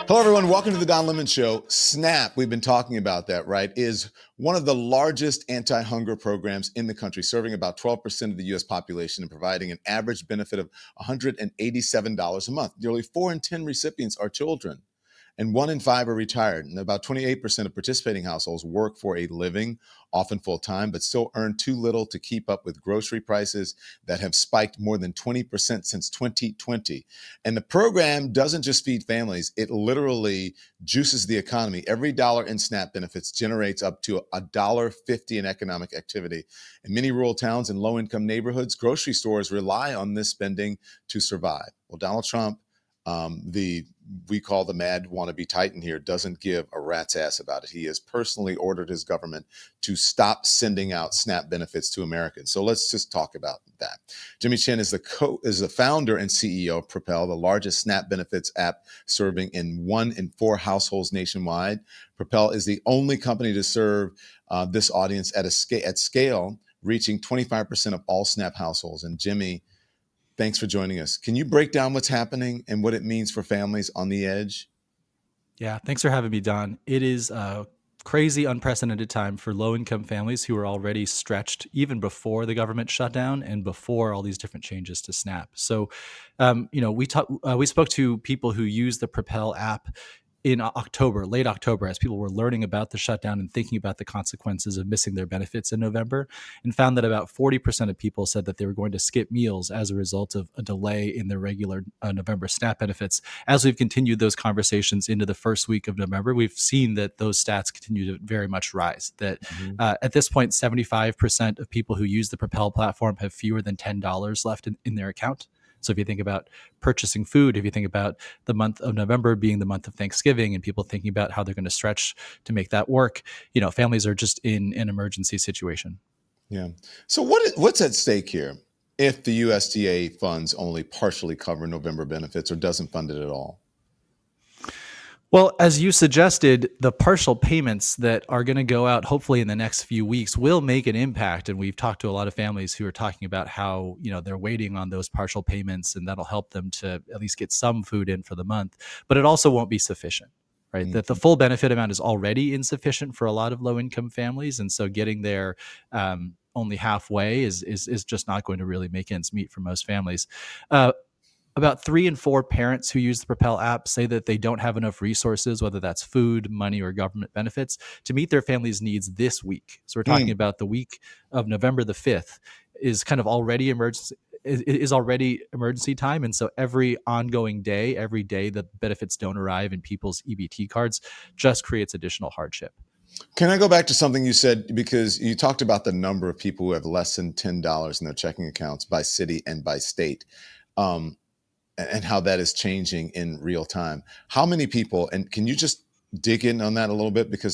Hello, everyone. Welcome to the Don Lemon Show. SNAP, we've been talking about that, right, is one of the largest anti-hunger programs in the country, serving about 12% of the U.S. population and providing an average benefit of $187 a month. Nearly 4 in 10 recipients are children, and 1 in 5 are retired. And about 28% of participating households work for a living, often full-time, but still earn too little to keep up with grocery prices that have spiked more than 20% since 2020. And the program doesn't just feed families, it literally juices the economy. Every dollar in SNAP benefits generates up to $1.50 in economic activity. In many rural towns and low-income neighborhoods, grocery stores rely on this spending to survive. Well, Donald Trump, we call the mad wannabe Titan here, doesn't give a rat's ass about it. He has personally ordered his government to stop sending out SNAP benefits to Americans. So let's just talk about that. Jimmy Chen is the founder and CEO of Propel, the largest SNAP benefits app serving in 1 in 4 households nationwide. Propel is the only company to serve this audience at scale, reaching 25% of all SNAP households. And Jimmy, thanks for joining us. Can you break down what's happening and what it means for families on the edge? Yeah, thanks for having me, Don. It is a crazy, unprecedented time for low-income families who are already stretched even before the government shutdown and before all these different changes to SNAP. So, we spoke to people who use the Propel app in October, late October, as people were learning about the shutdown and thinking about the consequences of missing their benefits in November, and found that about 40% of people said that they were going to skip meals as a result of a delay in their regular November SNAP benefits. As we've continued those conversations into the first week of November, we've seen that those stats continue to very much rise. That at this point, 75% of people who use the Propel platform have fewer than $10 left in their account. So if you think about purchasing food, if you think about the month of November being the month of Thanksgiving and people thinking about how they're going to stretch to make that work, families are just in an emergency situation. Yeah. So what's at stake here if the USDA funds only partially cover November benefits or doesn't fund it at all? Well, as you suggested, the partial payments that are going to go out hopefully in the next few weeks will make an impact. And we've talked to a lot of families who are talking about how, they're waiting on those partial payments and that'll help them to at least get some food in for the month. But it also won't be sufficient, right? That the full benefit amount is already insufficient for a lot of low income families. And so getting there only halfway is just not going to really make ends meet for most families. About 3 in 4 parents who use the Propel app say that they don't have enough resources, whether that's food, money, or government benefits, to meet their family's needs this week. So we're talking about the week of November the 5th is kind of already emergency time. And so every ongoing day, every day that benefits don't arrive in people's EBT cards just creates additional hardship. Can I go back to something you said, because you talked about the number of people who have less than $10 in their checking accounts by city and by state. And how that is changing in real time. How many people, and can you just dig in on that a little bit? Because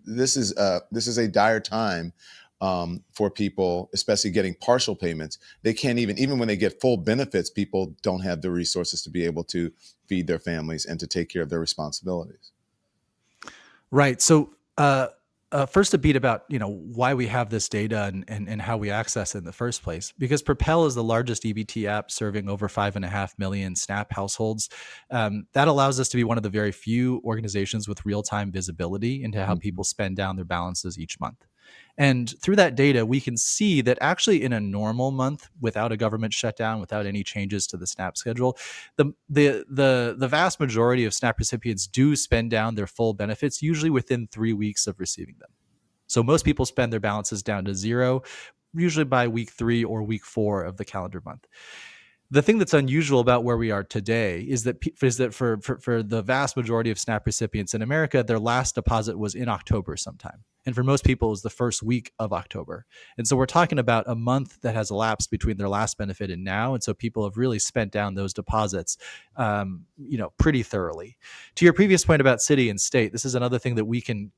this is a dire time for people, especially getting partial payments. They can't even when they get full benefits, people don't have the resources to be able to feed their families and to take care of their responsibilities. Right. So first a beat about why we have this data and how we access it in the first place. Because Propel is the largest EBT app serving over 5.5 million SNAP households. That allows us to be one of the very few organizations with real-time visibility into how people spend down their balances each month. And through that data, we can see that actually in a normal month, without a government shutdown, without any changes to the SNAP schedule, the vast majority of SNAP recipients do spend down their full benefits, usually within 3 weeks of receiving them. So most people spend their balances down to zero, usually by week 3 or week 4 of the calendar month. The thing that's unusual about where we are today is that for the vast majority of SNAP recipients in America, their last deposit was in October sometime. And for most people, it was the first week of October. And so we're talking about a month that has elapsed between their last benefit and now. And so people have really spent down those deposits, pretty thoroughly. To your previous point about city and state, this is another thing that we can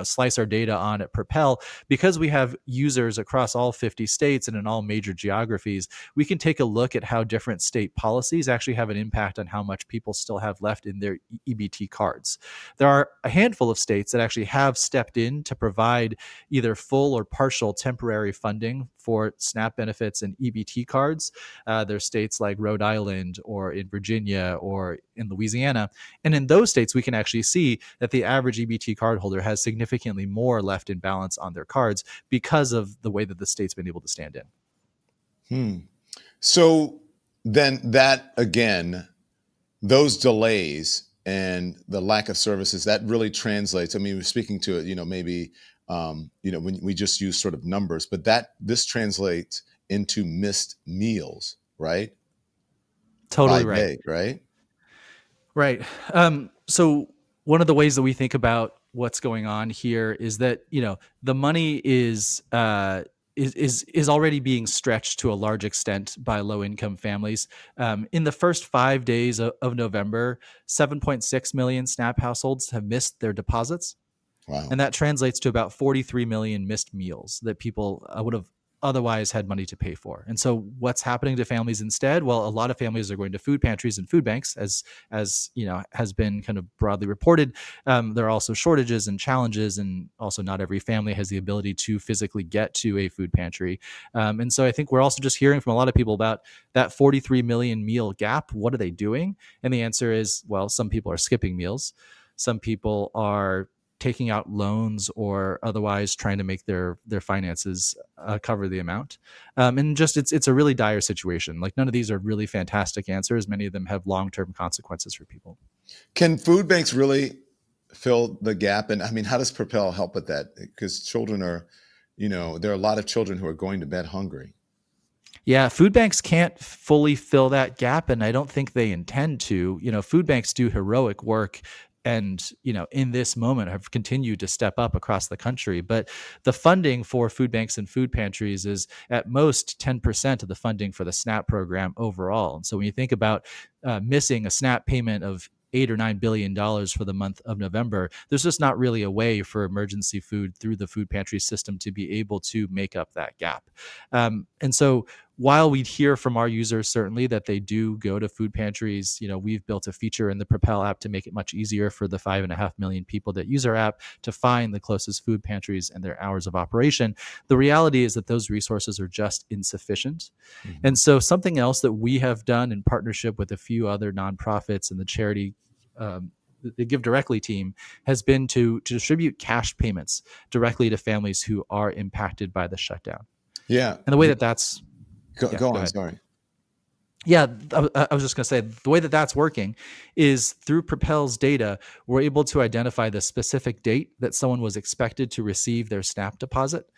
slice our data on at Propel, because we have users across all 50 states and in all major geographies, we can take a look at how different state policies actually have an impact on how much people still have left in their EBT cards. There are a handful of states that actually have stepped in to provide either full or partial temporary funding for SNAP benefits and EBT cards. There's states like Rhode Island or in Virginia or in Louisiana. And in those states, we can actually see that the average EBT card holder has significantly more left in balance on their cards because of the way that the state's been able to stand in. So then that again, those delays and the lack of services, that really translates. I mean, we're speaking to it, maybe, when we just use sort of numbers, but this translates into missed meals, right? Totally By right. day, right? Right. So one of the ways that we think about what's going on here is that the money is already being stretched to a large extent by low income families. In the first 5 days of November, 7.6 million SNAP households have missed their deposits. Wow. And that translates to about 43 million missed meals that people would have otherwise had money to pay for. And so what's happening to families instead? Well, a lot of families are going to food pantries and food banks, as has been kind of broadly reported. There are also shortages and challenges, and also not every family has the ability to physically get to a food pantry. And so I think we're also just hearing from a lot of people about that 43 million meal gap. What are they doing? And the answer is, well, some people are skipping meals. Some people are taking out loans or otherwise trying to make their finances cover the amount. And just it's a really dire situation. Like, none of these are really fantastic answers. Many of them have long-term consequences for people. Can food banks really fill the gap? And I mean, how does Propel help with that? Because children are, there are a lot of children who are going to bed hungry. Yeah, food banks can't fully fill that gap, and I don't think they intend to. Food banks do heroic work, and in this moment have continued to step up across the country. But the funding for food banks and food pantries is at most 10% of the funding for the SNAP program overall. And so when you think about missing a SNAP payment of $8 or $9 billion for the month of November, there's just not really a way for emergency food through the food pantry system to be able to make up that gap. And so while we'd hear from our users certainly that they do go to food pantries, we've built a feature in the Propel app to make it much easier for the 5.5 million people that use our app to find the closest food pantries and their hours of operation. The reality is that those resources are just insufficient. Mhm. And so something else that we have done in partnership with a few other nonprofits and the charity, the Give Directly team, has been to distribute cash payments directly to families who are impacted by the shutdown. Yeah. And the way that that's yeah, Go go on. ahead. Sorry. Yeah, I was just going to say, the way that that's working is through Propel's data, we're able to identify the specific date that someone was expected to receive their SNAP deposit,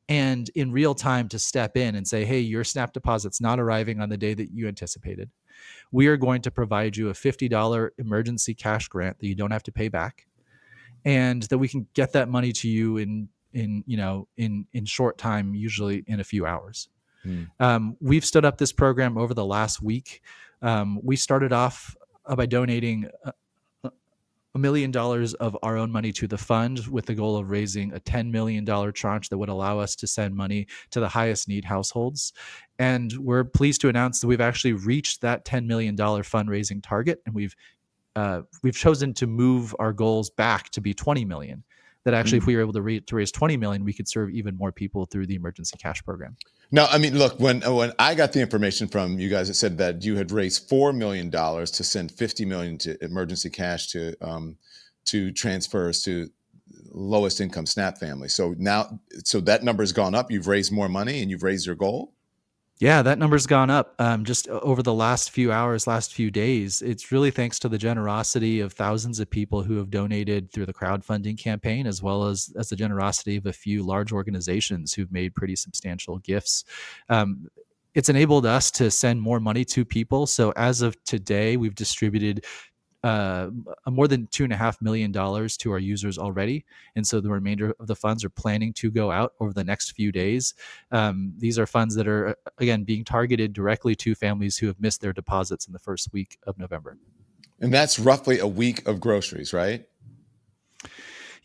and in real time to step in and say, hey, your SNAP deposit's not arriving on the day that you anticipated. We are going to provide you a $50 emergency cash grant that you don't have to pay back, and that we can get that money to you in short time, usually in a few hours. Hmm. We've stood up this program over the last week. We started off by donating $1 million of our own money to the fund, with the goal of raising a $10 million tranche that would allow us to send money to the highest need households. And we're pleased to announce that we've actually reached that $10 million fundraising target, and we've chosen to move our goals back to be 20 million. That actually, if we were able to raise 20 million, we could serve even more people through the emergency cash program. No, I mean, look, when I got the information from you guys, it said that you had raised $4 million to send 50 million to emergency cash to transfers to lowest income SNAP families. So now, so that number has gone up. You've raised more money and you've raised your goal. Yeah, that number's gone up just over the last few hours, last few days. It's really thanks to the generosity of thousands of people who have donated through the crowdfunding campaign, as well as the generosity of a few large organizations who've made pretty substantial gifts. It's enabled us to send more money to people. So as of today, we've distributed more than $2.5 million to our users already. And so the remainder of the funds are planning to go out over the next few days. These are funds that are, again, being targeted directly to families who have missed their deposits in the first week of November. And that's roughly a week of groceries, right?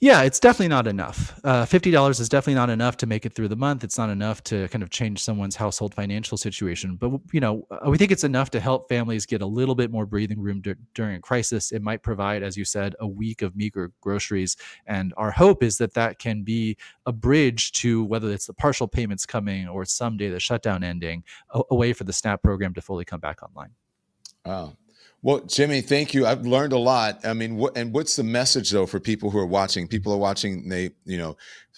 Yeah, it's definitely not enough. $50 is definitely not enough to make it through the month. It's not enough to kind of change someone's household financial situation. But we think it's enough to help families get a little bit more breathing room during a crisis. It might provide, as you said, a week of meager groceries, and our hope is that that can be a bridge to whether it's the partial payments coming or someday the shutdown ending, a way for the SNAP program to fully come back online. Wow. Well, Jimmy, thank you. I've learned a lot. I mean, what's the message though for people who are watching? People are watching.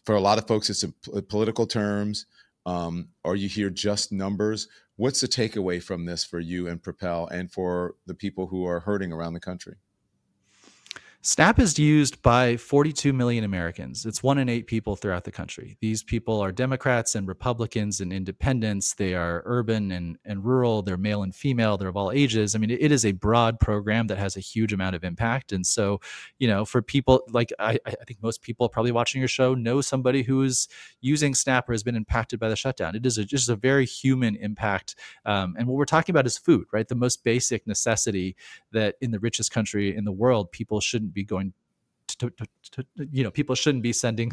For a lot of folks, it's in political terms, or you hear just numbers. What's the takeaway from this for you and Propel, and for the people who are hurting around the country? SNAP is used by 42 million Americans. It's 1 in 8 people throughout the country. These people are Democrats and Republicans and independents. They are urban and rural. They're male and female. They're of all ages. I mean, it is a broad program that has a huge amount of impact. And so, for people like I think most people probably watching your show know somebody who is using SNAP or has been impacted by the shutdown. It is just a very human impact. And what we're talking about is food, right? The most basic necessity that in the richest country in the world, people shouldn't be going people shouldn't be sending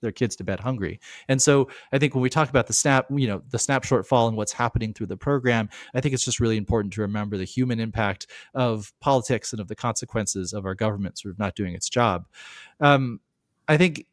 their kids to bed hungry. And so I think when we talk about the SNAP, the SNAP shortfall and what's happening through the program, I think it's just really important to remember the human impact of politics and of the consequences of our government sort of not doing its job. Um, I think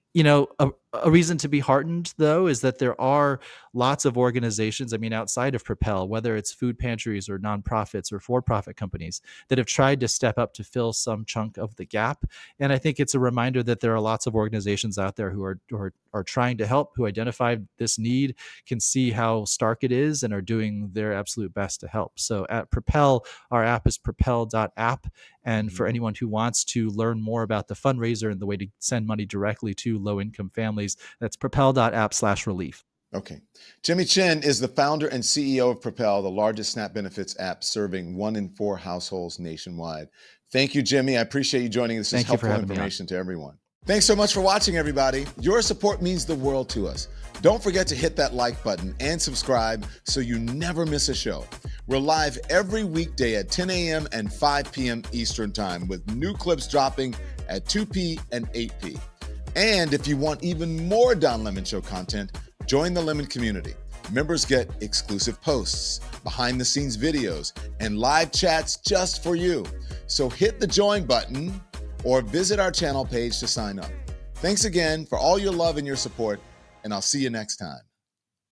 a reason to be heartened though is that there are lots of organizations, I mean, outside of Propel, whether it's food pantries or nonprofits or for-profit companies, that have tried to step up to fill some chunk of the gap. And I think it's a reminder that there are lots of organizations out there who are trying to help, who identified this need, can see how stark it is, and are doing their absolute best to help. So at Propel, our app is propel.app. And Mhm. for anyone who wants to learn more about the fundraiser and the way to send money directly to low-income families, that's propel.app/relief. Okay. Jimmy Chen is the founder and CEO of Propel, the largest SNAP benefits app serving 1 in 4 households nationwide. Thank you, Jimmy. I appreciate you joining. This is Thank you for helpful having me on. information to everyone. Thanks so much for watching, everybody. Your support means the world to us. Don't forget to hit that like button and subscribe so you never miss a show. We're live every weekday at 10 a.m. and 5 p.m. Eastern Time, with new clips dropping at 2 p. and 8 p. And if you want even more Don Lemon Show content, join the Lemon community. Members get exclusive posts, behind-the-scenes videos, and live chats just for you. So hit the join button or visit our channel page to sign up. Thanks again for all your love and your support, and I'll see you next time.